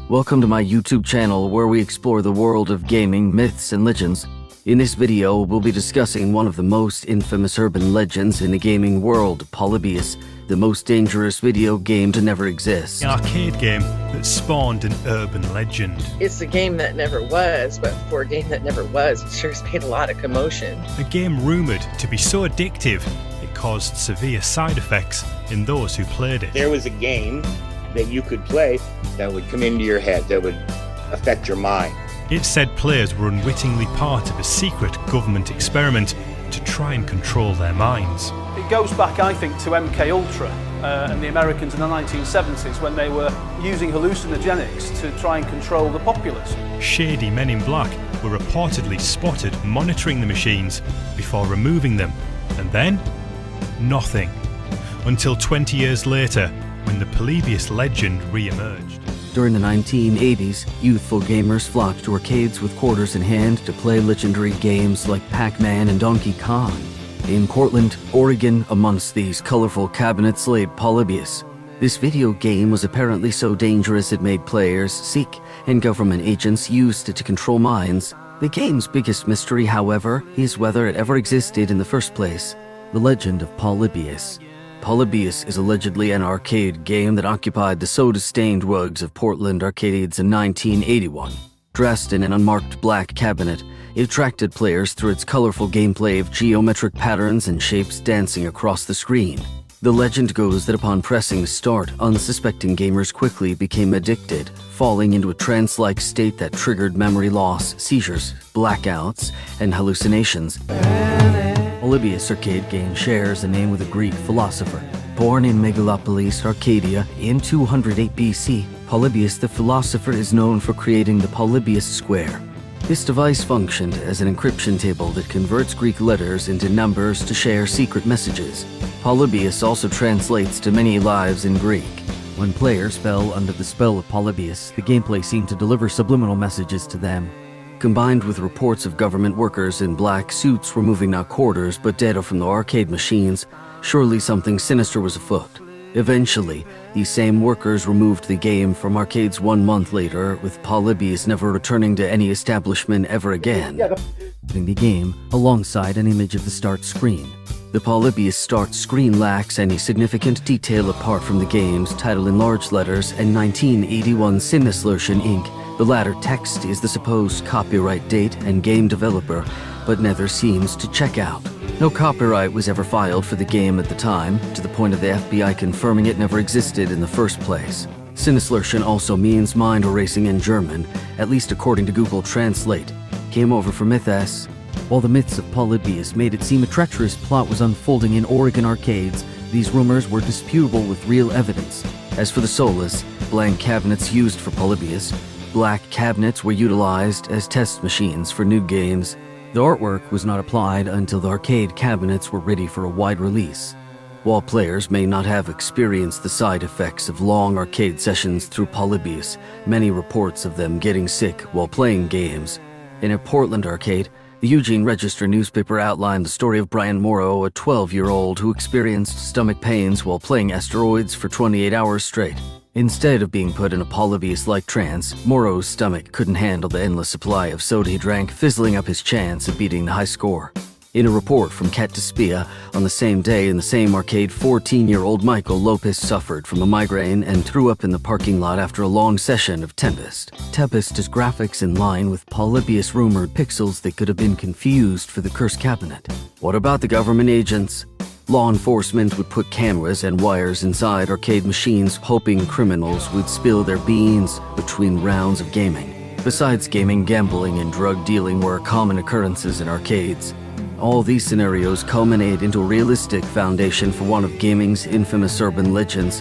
Welcome to my YouTube channel where we explore the world of gaming, myths, and legends. In this video, we'll be discussing one of the most infamous urban legends in the gaming world, Polybius, the most dangerous video game to never exist. An arcade game that spawned an urban legend. It's a game that never was, but for a game that never was, it sure has made a lot of commotion. A game rumoured to be so addictive, it caused severe side effects in those who played it. There was a game that you could play that would come into your head, that would affect your mind. It said players were unwittingly part of a secret government experiment to try and control their minds. It goes back, I think, to MK Ultra and the Americans in the 1970s when they were using hallucinogenics to try and control the populace. Shady men in black were reportedly spotted monitoring the machines before removing them, and then nothing. Until 20 years later, when the Polybius legend re-emerged. During the 1980s, youthful gamers flocked to arcades with quarters in hand to play legendary games like Pac-Man and Donkey Kong. In Portland, Oregon, amongst these colorful cabinets lay Polybius. This video game was apparently so dangerous it made players sick, and government agents used it to control minds. The game's biggest mystery, however, is whether it ever existed in the first place. The legend of Polybius. Polybius is allegedly an arcade game that occupied the soda-stained rugs of Portland arcades in 1981. Dressed in an unmarked black cabinet, it attracted players through its colorful gameplay of geometric patterns and shapes dancing across the screen. The legend goes that upon pressing start, unsuspecting gamers quickly became addicted, falling into a trance-like state that triggered memory loss, seizures, blackouts, and hallucinations. Polybius arcade game shares a name with a Greek philosopher. Born in Megalopolis, Arcadia, in 208 BC, Polybius the philosopher is known for creating the Polybius Square. This device functioned as an encryption table that converts Greek letters into numbers to share secret messages. Polybius also translates to many lives in Greek. When players fell under the spell of Polybius, the gameplay seemed to deliver subliminal messages to them. Combined with reports of government workers in black suits removing not quarters but data from the arcade machines, surely something sinister was afoot. Eventually, these same workers removed the game from arcades 1 month later, with Polybius never returning to any establishment ever again, putting the game alongside an image of the start screen. The Polybius start screen lacks any significant detail apart from the game's title in large letters and 1981 Sinneslöschen Inc. The latter text is the supposed copyright date and game developer, but neither seems to check out. No copyright was ever filed for the game at the time, to the point of the FBI confirming it never existed in the first place. Sinneslöschen also means mind erasing in German, at least according to Google Translate. Came over from Mythos. While the myths of Polybius made it seem a treacherous plot was unfolding in Oregon arcades, these rumors were disputable with real evidence. As for the soulless, blank cabinets used for Polybius, black cabinets were utilized as test machines for new games. The artwork was not applied until the arcade cabinets were ready for a wide release. While players may not have experienced the side effects of long arcade sessions through Polybius, many reports of them getting sick while playing games. In a Portland arcade, the Eugene Register newspaper outlined the story of Brian Morrow, a 12-year-old who experienced stomach pains while playing Asteroids for 28 hours straight. Instead of being put in a Polybius-like trance, Morrow's stomach couldn't handle the endless supply of soda he drank, fizzling up his chance of beating the high score. In a report from Cat Despia, on the same day in the same arcade, 14-year-old Michael Lopez suffered from a migraine and threw up in the parking lot after a long session of Tempest. Tempest is graphics in line with Polybius rumored pixels that could have been confused for the cursed cabinet. What about the government agents? Law enforcement would put cameras and wires inside arcade machines, hoping criminals would spill their beans between rounds of gaming. Besides gaming, gambling and drug dealing were common occurrences in arcades. All these scenarios culminate into a realistic foundation for one of gaming's infamous urban legends,